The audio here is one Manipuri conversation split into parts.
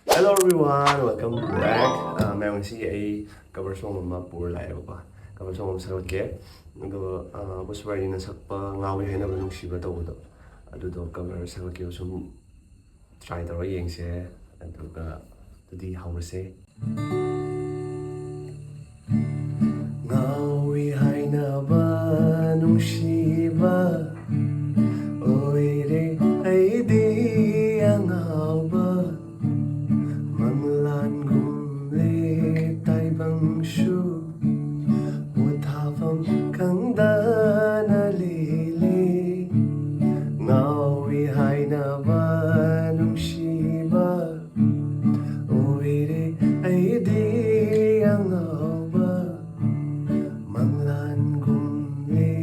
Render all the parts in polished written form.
Hello everyone, welcome back. Mayroon si ay cover song ama pur lai ba. Cover song sa ke. Ado buswari na sakpa Ngaoee Hainaba Nungsiba tawdo. Adudo cover sa ke sum try tawra yengse aduga tudi hawrse. Ngaoee Hainaba Nungsiba oire aidi ang haba Manglan gumle taibang shu Uthavam kangdana lili Ngaoee Hainaba Nungsiba oire aidi ang haba Manglan gumle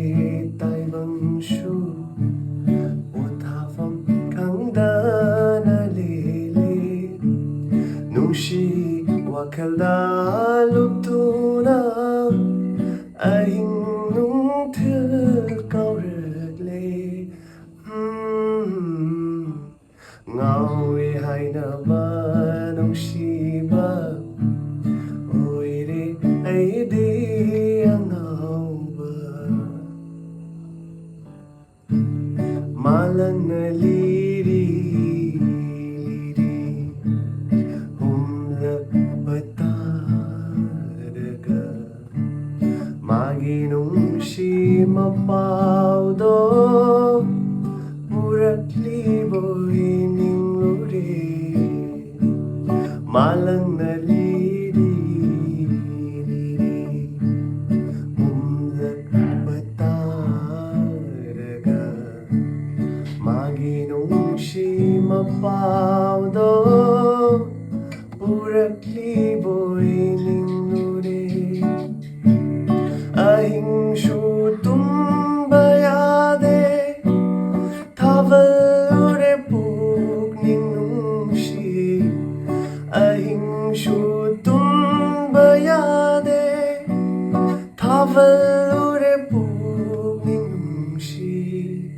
taibang shu Uthavam kangdana lili Nungsi wakalda luptuna ahing nung thil kauregle Ngaoee Hainaba Nungsiba oire aidi ang hauba malang na liri Maginungsi mapaudo Muratli bohining luri Malang na liri Umlak pataraga Maginungsi mapaudo Muratli bohining luri Ahing shutum bayade Tavalure pugning nungsi Ahing shutum bayade Tavalure pugning nungsi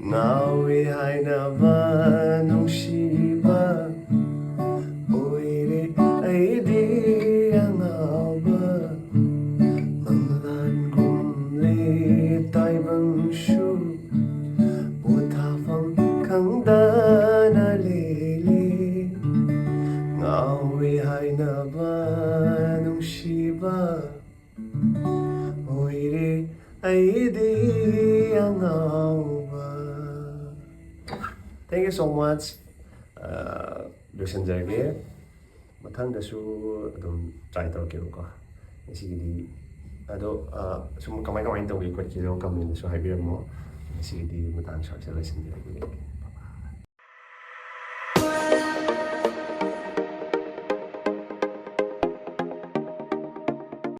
Ngaoee Hainaba Nungsiba oire aidi ang haba taibang shu Uthavam kangdana lili Ngaoee Hainaba Nungsiba oire aidi ang hauba. Thank you so much. Loisanjage mathangdasu adum try tawrkebo ngsigidi ado sum kamay tawgi khotkido comment so haibiramo ngsigidi matang sa loisanjage